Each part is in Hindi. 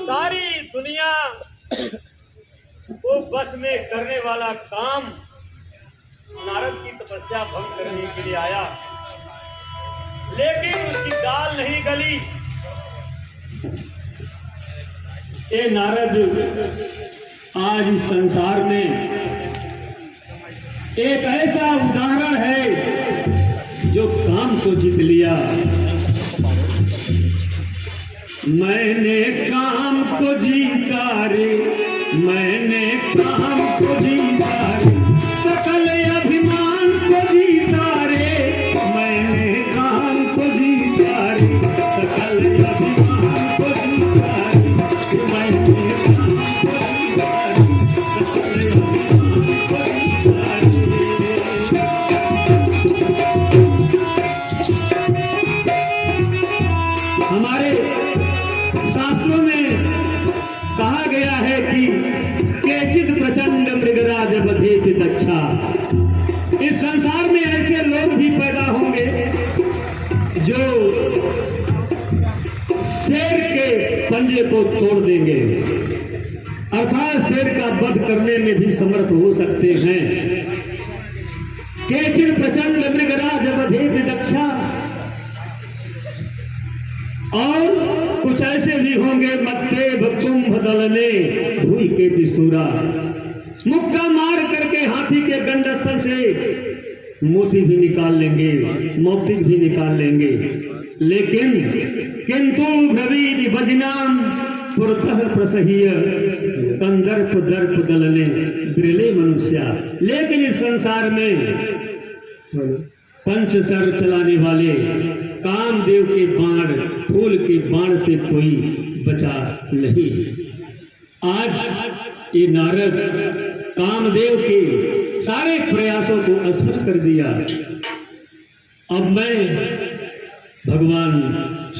सारी दुनिया को बस में करने वाला काम नारद की तपस्या भंग करने के लिए आया, लेकिन उसकी दाल नहीं गली। ये नारद आज इस संसार में एक ऐसा उदाहरण है जो काम को जीत लिया। मैंने काम को जीता रे, मैंने काम को जीता रे, सकल अभिमान को जीता रे, मैंने काम को जीता रे, सकल अभिमान को जीता रे, मैंने काम को जीता रे, सकल अभिमान को जीता रे। हमारे शास्त्रों में कहा गया है कि केचित प्रचंड मृगराज बधेति दक्षा। इस संसार में ऐसे लोग भी पैदा होंगे जो शेर के पंजे को तोड़ देंगे, अर्थात शेर का वध करने में भी समर्थ हो सकते हैं। केचित प्रचंड मृगराज बधेति दक्षा। और कुछ ऐसे भी होंगे मत्तेभ कुंभ दलने भूल के पिसूरा, मुक्का मार करके हाथी के गंडस्थल से मोती भी निकाल लेंगे, मौक्तिक भी निकाल लेंगे, लेकिन किंतु ब्रवीति वजनाम पुरतः प्रसह्य कंदर्प दर्प दलने बिरले मनुष्या। लेकिन इस संसार में पंचसर चलाने वाले कामदेव के बाण, फूल के बाण से कोई बचा नहीं। आज ये नारद कामदेव के सारे प्रयासों को असफल कर दिया। अब मैं भगवान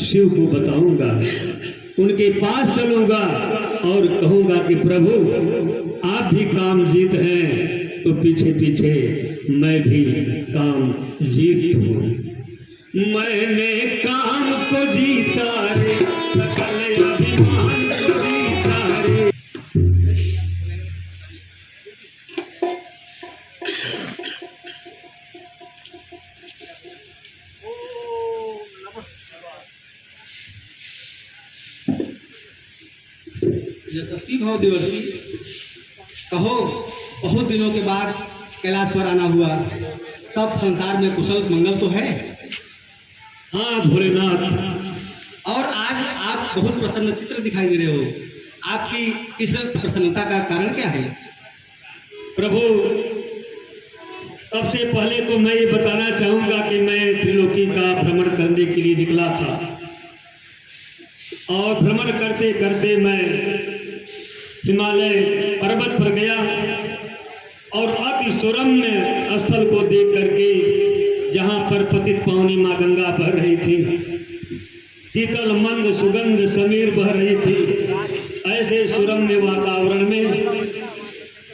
शिव को बताऊंगा, उनके पास चलूंगा और कहूंगा कि प्रभु आप भी काम जीत हैं, तो पीछे पीछे मैं भी काम जीत हूँ। मैंने काम को जीता रे, सकल अभिमान को जीता रे। यशस्वी भाव दिवसी, कहो बहुत दिनों के बाद कैलाश पर आना हुआ, सब संसार में कुशल मंगल तो है? हाँ भोलेनाथ। और आज आप बहुत प्रसन्न चित्र दिखाई दे रहे हो, आपकी इस प्रसन्नता का कारण क्या है? प्रभु सबसे पहले तो मैं ये बताना चाहूंगा कि मैं त्रिलोकी का भ्रमण करने के लिए निकला था, और भ्रमण करते करते मैं हिमालय पर्वत पर गया और अति सुरम्य स्थल को देख करके, जहाँ पर पतित पावनी माँ गंगा बह रही थी, शीतल मंद सुगंध समीर बह रही थी, ऐसे सुरम्य वातावरण में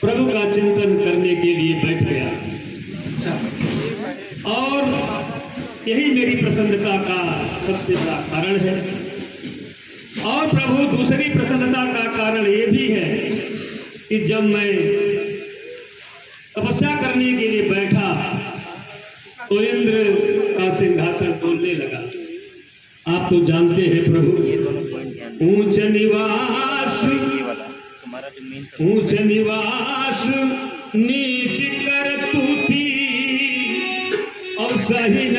प्रभु का चिंतन करने के लिए बैठ गया। और यही मेरी प्रसन्नता का सबसे बड़ा कारण है। और प्रभु दूसरी प्रसन्नता का कारण ये भी है कि जब मैं तपस्या करने के लिए बैठा तो इंद्र का सिंहासन डोलने लगा। आप तो जानते हैं प्रभु, ऊंच निवास नीच कर तूती, और सही न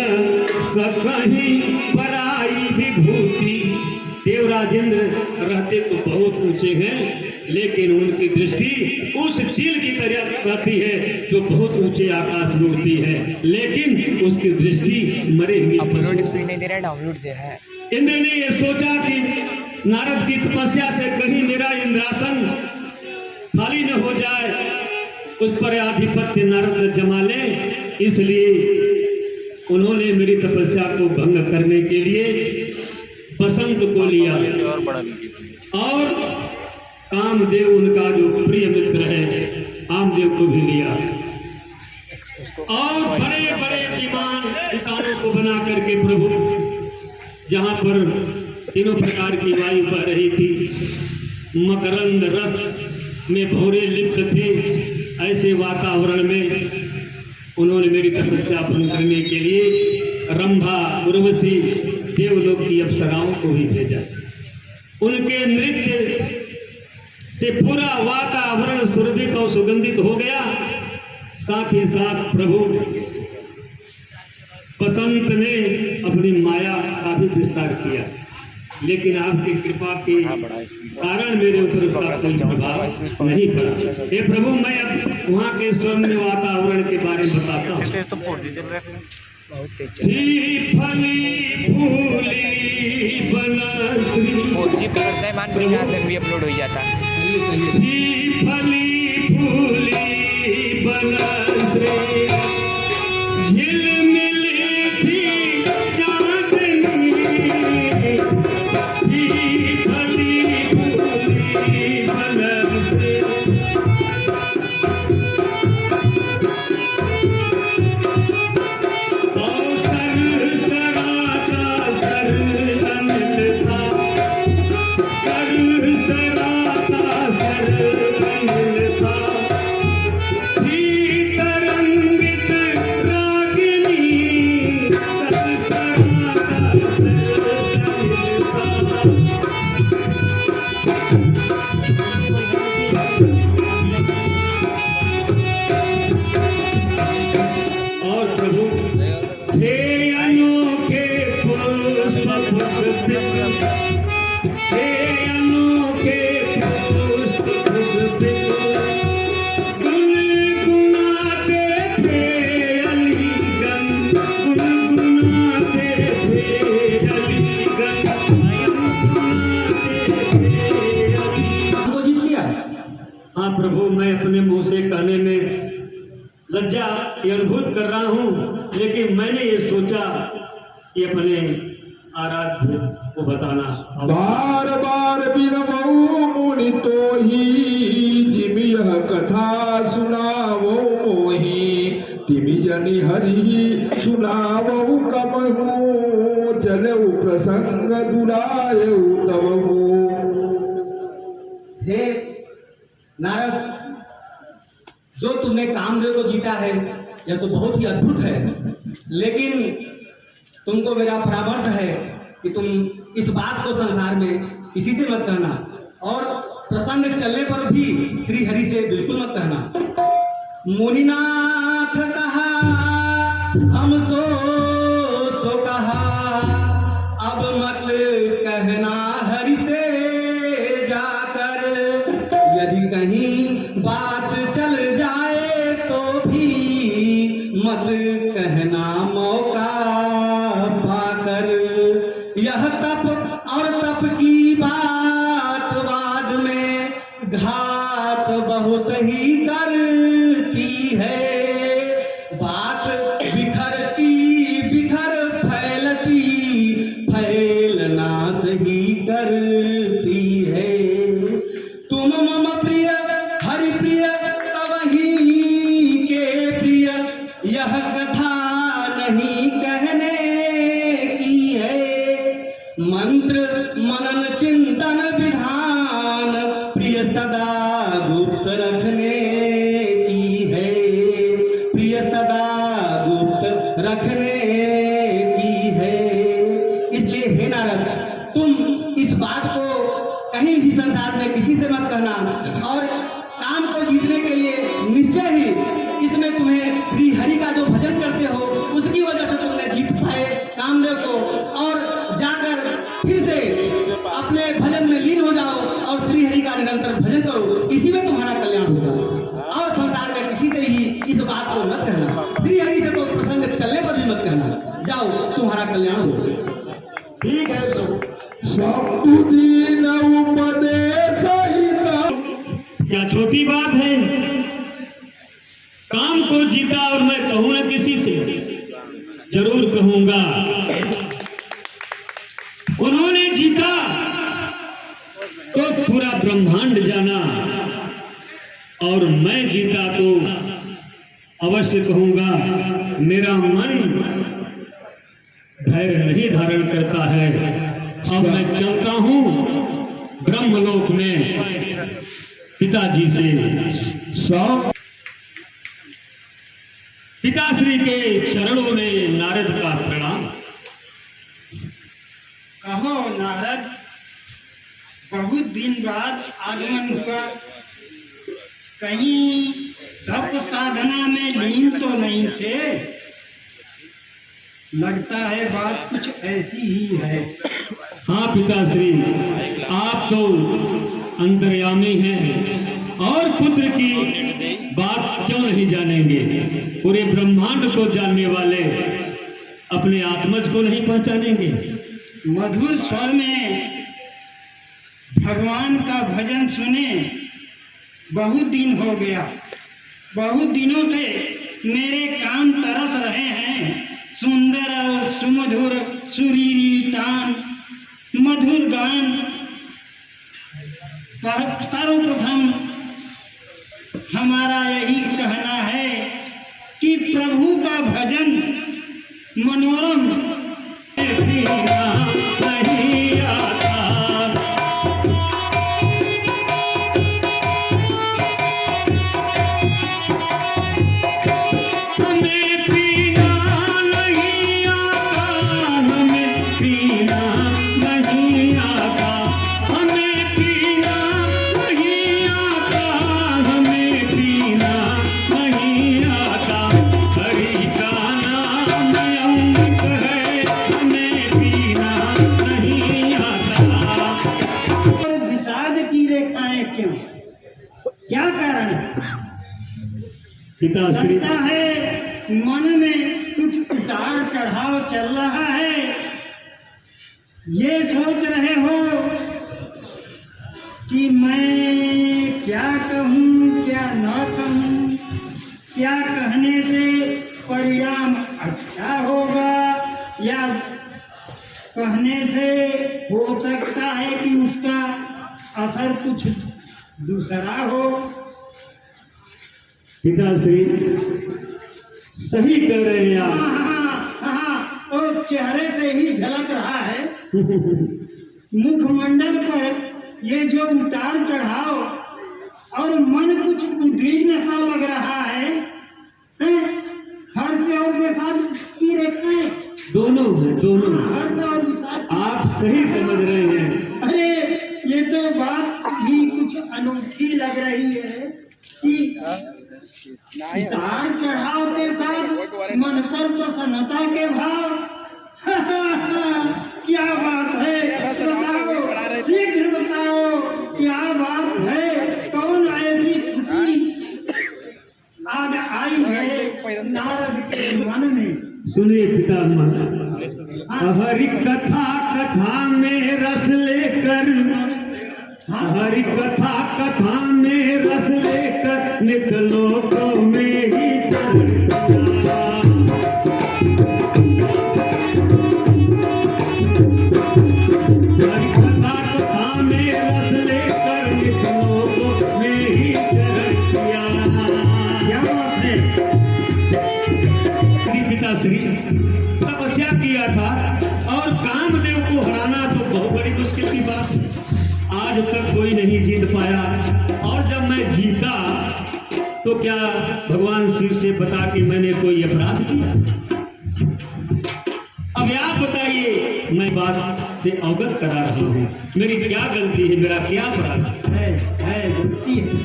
सकहीं पराई विभूति। देवराज इंद्र रहते तो बहुत ऊंचे हैं, लेकिन उनकी दृष्टि उस चील की तरह रहती है जो बहुत ऊंचे आकाश में उड़ती है, लेकिन उसकी दृष्टि मरे हुए। अपलोड स्पीड नहीं दे रहा है, डाउनलोड से है। इंद्र ने यह सोचा कि नारद की तपस्या से कहीं मेरा इंद्रासन खाली न हो जाए, उस पर आधिपत्य नारद जमा ले, इसलिए उन्होंने मेरी तपस्या को भंग करने के लिए बसंत को लिया और कामदेव उनका जो प्रिय मित्र है कामदेव को भी लिया, और बड़े बड़े विमान विमानों को बना करके प्रभु जहाँ पर तीनों प्रकार की वायु बह रही थी, मकरंद रस में भौरे लिप्त थे। ऐसे वातावरण में उन्होंने मेरी तपस्या पूर्ण करने के लिए रंभा, उर्वशी, देवलोक की अप्सराओं को भी भेजा। उनके नृत्य से पूरा वातावरण सुरभित और सुगंधित हो गया। साथ ही साथ प्रभु बसंत ने अपनी माया का भी विस्तार किया, लेकिन आपकी कृपा के कारण मेरे ऊपर उसका कोई प्रभाव नहीं पड़ा। हे प्रभु, मैं अब वहाँ के स्वर्ण वातावरण के बारे में बताता हूँ। तो 4G चल रहा है फिल्म, बहुत तेज चल फली फूली बनश्री 4G पकड़ता है, मान पीछे से भी अपलोड हो जाता है। फली फूली बनश्री झिलमिली थी चांदनी, फली फूली बनश्री लज्जा ये अनुभूत कर रहा हूँ, लेकिन मैंने ये सोचा कि अपने आराध्य को बताना। बार बार बिनमऊ मुनि तो ही जिम यह कथा सुनावो मोही, तिमि जनि हरि सुनावो कमहु, चलऊ प्रसंग दुरायऊ तबहु। हे नारद, जो तुमने कामदेव को जीता है यह तो बहुत ही अद्भुत है, लेकिन तुमको मेरा परामर्श है कि तुम इस बात को संसार में किसी से मत कहना, और प्रसंग चलने पर भी श्री हरि से बिल्कुल मत कहना। मुनिनाथ कहा हम तो कहा, अब मत कहना हरि से जाकर, यदि कहीं बात चल जाए तो भी मत कहना मौका पाकर। यह तप और तप की बात बाद में घात बहुत ही करती है, बात बिखरती बिखर फैलती फैलना सही करती है। तुम मम प्रिय हरि प्रिय तवही के प्रिय, यह कथा नहीं कहने की है। मंत्र मनन चिंतन विधान प्रिय सदा गुप्त रखने की है, प्रिय सदा गुप्त रखने की है। इसलिए हे नारद, तुम इस बात को कहीं भी संसार में किसी से मत कहना, और काम को जीतने के लिए निश्चय ही इसमें तुम्हें श्री हरि का जो भजन करते हो उसकी वजह से तुमने जीत पाए कामदेव को, और जाकर फिर से अपने भजन में लीन हो जाओ और श्री हरि का निरंतर भजन करो, इसी में तुम्हारा कल्याण होगा। और संसार में किसी से ही इस बात को मत कहना, श्री हरि से तो प्रसंग चलने पर भी मत कहना, जाओ तुम्हारा कल्याण होगा। ठीक है, तो सप्तुदीन उपदेश क्या छोटी बात है? काम को जीता और मैं कहूं ना किसी से, जरूर कहूंगा। उन्होंने जीता तो पूरा ब्रह्मांड जाना, और मैं जीता तो अवश्य कहूंगा मेरा मन धैर्य नहीं धारण करता है, अब मैं चलता हूँ ब्रह्मलोक में पिताजी से। सब पिताश्री के चरणों में नारद का प्रणाम। कहो नारद, बहुत दिन बाद आगमन हुआ, कहीं तप साधना में लीन तो नहीं थे? लगता है बात कुछ ऐसी ही है। हाँ पिताश्री, आप तो अंतर्यामी हैं और पुत्र की बात क्यों नहीं जानेंगे? पूरे ब्रह्मांड को जानने वाले अपने आत्मज को नहीं पहचानेंगे? मधुर स्वर में भगवान का भजन सुने बहुत दिन हो गया। बहुत दिनों से मेरे कान तरस रहे हैं सुंदर और सुमधुर सुरीली तान, मधुर गान। सर्वप्रथम हमारा यही कहना है कि प्रभु का भजन मनोरम नहीं आता। हमें पीना नहीं आता, हमें पीना नहीं आता, हमें पीना नहीं आता, हमें पीना नहीं आता। हरि का नाम अमृत है, हमें पीना नहीं आता। और विषाद की रेखाएं क्यों? क्या कारण है? पिताश्री, लगता है मन में कुछ उतार चढ़ाव चल रहा है। ये सोच रहे हो कि मैं क्या कहूँ क्या न कहूँ, क्या कहने से परिणाम अच्छा होगा या कहने से हो सकता है कि उसका असर कुछ दूसरा हो। पिताश्री सही कह रहे हैं आप। और चेहरे से ही झलक रहा है। मुखमंडल पर ये जो उतार चढ़ाव और मन कुछ उद्विग्न सा लग रहा है, हर्ष और विषाद की रेखाएं दोनों हैं, दोनों। हर्ष और विषाद। आप सही समझ रहे हैं। अरे ये तो बात भी कुछ अनोखी लग रही है कि उतार चढ़ाव के साथ मन पर प्रसन्नता के भाव। क्या बात है, बताओ, शीघ्र बताओ, क्या बात है? कौन ऐसी खुशी आज आई है नारद के मन में? सुनिए पितामह, हरि कथा कथा में रस लेकर, हरि कथा कथा में रस लेकर निकलो तो में ही चलता। हरि कथा कथा में रस लेकर निकलो तो में ही चलता। क्या बात है? पिताश्री तपस्या किया था और कामदेव को हराना तो बहुत बड़ी मुश्किल की बात। आज तक कोई नहीं जीत पाया और जब मैं जीता तो क्या भगवान शिव से बता कि मैंने कोई अपराध किया? अब आप बताइए, मैं बात से अवगत करा रहा हूँ, मेरी क्या गलती है, मेरा क्या अपराध है गलती है।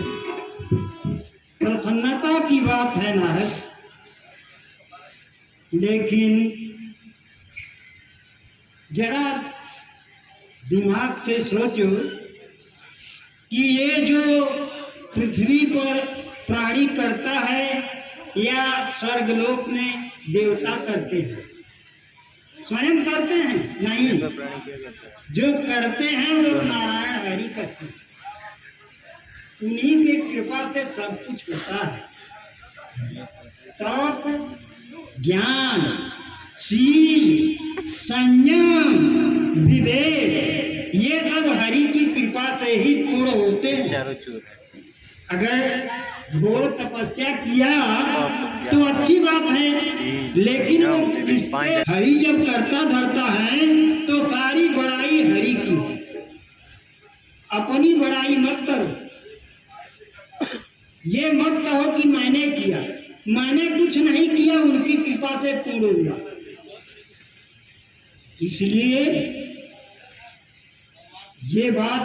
प्रसन्नता की बात है नारद, लेकिन जरा दिमाग से सोचो कि ये जो पृथ्वी पर प्राणी करता है या स्वर्गलोक में देवता करते हैं, स्वयं करते हैं? नहीं, जो करते हैं वो नारायण हरि करते हैं। उन्हीं की कृपा से सब कुछ होता है। तप, ज्ञान, शील, संयम, विवेक, ये सब हरि की कृपा से ही पूर्ण होते हैं। चारों चूर अगर घोर तपस्या किया तो अच्छी बात है, लेकिन वो हरि जब करता धरता है तो सारी बड़ाई मैंने कुछ नहीं किया, उनकी कृपा से पूर्ण हुआ। इसलिए ये बात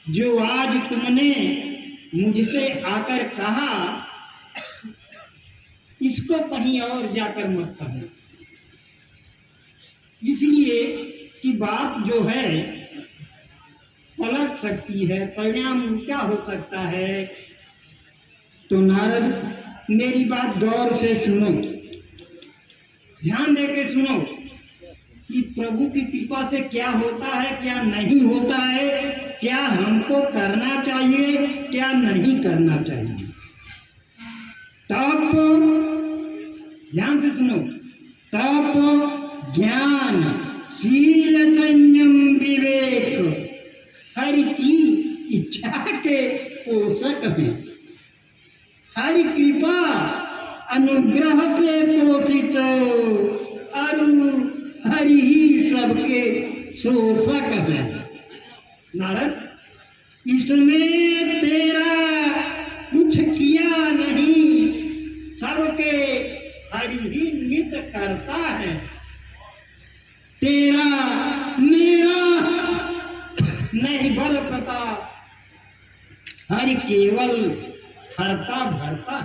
जो आज तुमने मुझसे आकर कहा, इसको कहीं और जाकर मत कहना। इसलिए कि बात जो है पलट सकती है, परिणाम क्या हो सकता है। तो नारद मेरी बात गौर से सुनो, ध्यान देके सुनो कि प्रभु की कृपा से क्या होता है, क्या नहीं होता है, क्या हमको करना चाहिए, क्या नहीं करना चाहिए। तप, ध्यान से सुनो, तप, ज्ञान, शील, संयम, विवेक हरि की इच्छा के पोषक हैं। हरि कृपा अनुग्रह से पोषित अरु हरि ही सबके शोषक है। नारद, इसमें तेरा कुछ किया नहीं, सबके हरि ही नित करता है। तेरा मेरा नहीं बल पता, हरि केवल हरता भरता।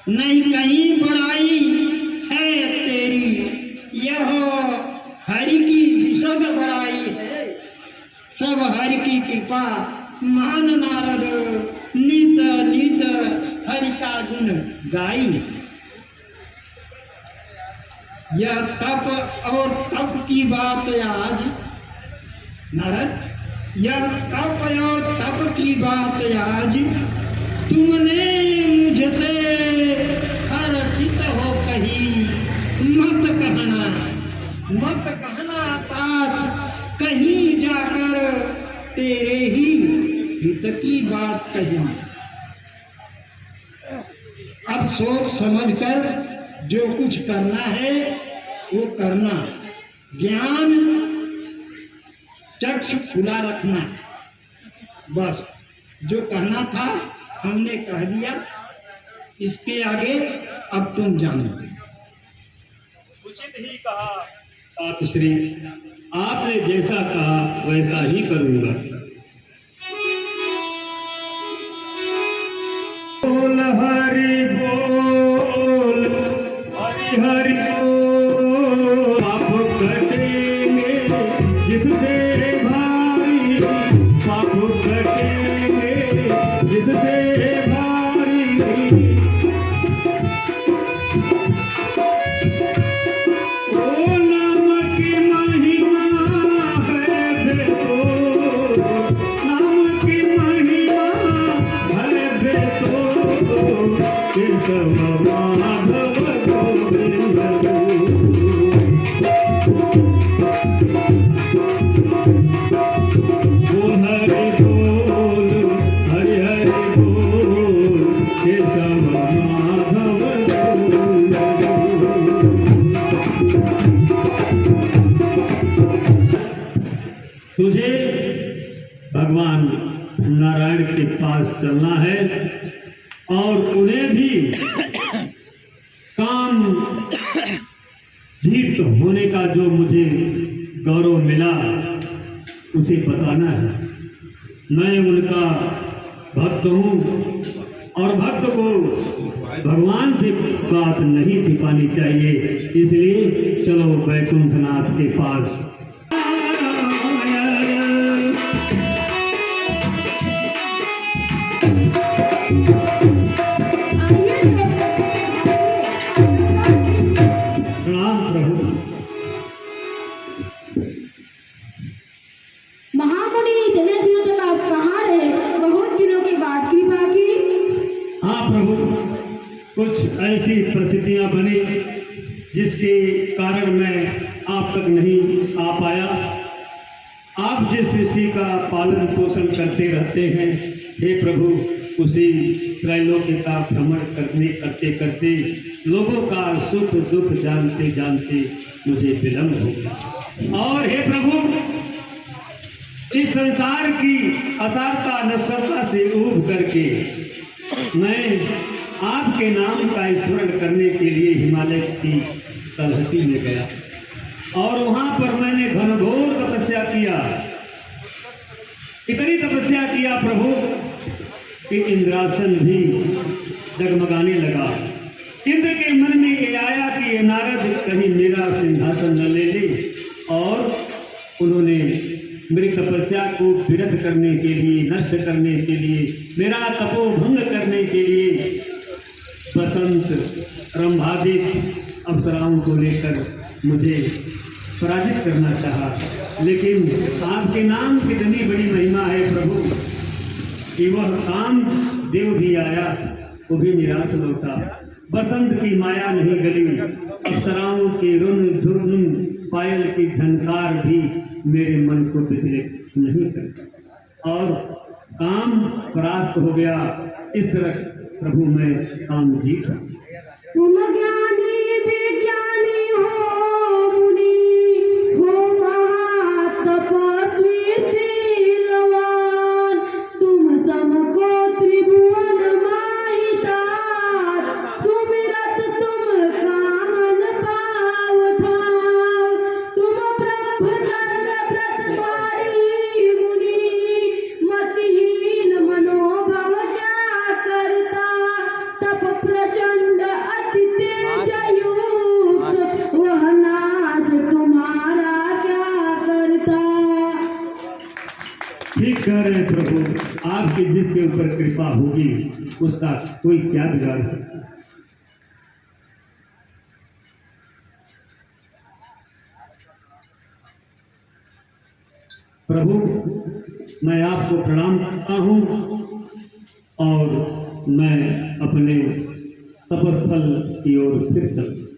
नहीं कहीं बड़ाई है तेरी, यह हरि की विशद बड़ाई है। सब हरि की कृपा मान नारद, नित नित हरि का गुण गाई। यह तप और तप की बात आज नारद, यह तप और तप की बात आज तुमने मुझसे हर्षित हो कही। मत कहना, मत कहना तात कहीं जाकर तेरे ही हित की बात कही। अब सोच समझ कर जो कुछ करना है वो करना। ज्ञान चक्षु खुला रखना, बस जो कहना था हमने कह दिया। इसके आगे अब तुम जानो। उचित ही कहा तातश्री, आपने जैसा कहा वैसा ही करूंगा। बोल हरि बोल, हरि हरि बोल। पाप कटेंगे जिससे भारी, पाप कटेंगे जिससे भारी। ओ नाम की महिमा है बेतोड़, नाम की महिमा है बेतोड़। केशव माधव गोविंद बोल हरि बोल, हरि हरि बोल। केशव माधव गोविंद। तुझे भगवान नारायण के पास चलना है और उन्हें भी काम जीत होने का जो मुझे गौरव मिला उसे बताना है। मैं उनका भक्त हूँ और भक्त को भगवान से बात नहीं छिपानी चाहिए। इसलिए चलो वैकुंठनाथ के पास। प्रणाम प्रभु। महामुनि इतने दिनों तक आप कहाँ रहे? बहुत दिनों के बाद की बाकी। हाँ प्रभु, कुछ ऐसी परिस्थितियां बनी जिसके कारण मैं आप तक नहीं आ पाया। आप जिस सृष्टि का पालन पोषण करते रहते हैं, हे प्रभु, उसी त्रैलोक्य का भ्रमण करते करते लोगों का सुख दुख जानते जानते मुझे विलम्ब हो गया। और हे प्रभु, इस संसार की असारता नश्वरता से ऊब करके मैं आपके नाम का स्मरण करने के लिए हिमालय की तलहटी में गया और वहां पर मैंने घनघोर तपस्या किया। इतनी तपस्या किया प्रभु कि इंद्रासन भी जगमगाने लगा। इंद्र के मन में ये आया कि ये नारद कहीं मेरा सिंहासन न ले ले, और उन्होंने मेरी तपस्या को विरत करने के लिए, नष्ट करने के लिए, मेरा तपोभंग करने के लिए बसंत रंभादित अप्सराओं को लेकर मुझे पराजित करना चाहा। लेकिन आपके नाम की इतनी बड़ी महिमा है प्रभु कि वह काम देव भी आया, वो भी निराश लौटा। बसंत की माया नहीं गली, अप्सराओं की रुन झुर्न पायल की झनकार भी मेरे मन को विचलित नहीं करता, और काम परास्त हो गया। इस तरह प्रभु मैं काम जीता। तुम ज्ञानी विज्ञानी हो मुनि, हो महातपस्वी शीलवान, तुम समको त्रिभुवन माहिता, सुमिरत तुम कामन पाव ठाव, तुम ब्रह्मचर्य व्रतधारी मुनि, मतिहीन मनोभव क्या करता, तप प्रचंड अति तेजयुक्त, वह नाश तुम्हारा क्या करता। ठीक कह रहे हैं प्रभु, आपकी जिसके ऊपर कृपा होगी उसका कोई क्या बिगाड़ सकता है। प्रभु मैं आपको प्रणाम करता हूँ और मैं अपने तपस्थल की ओर फिर चलता हूँ।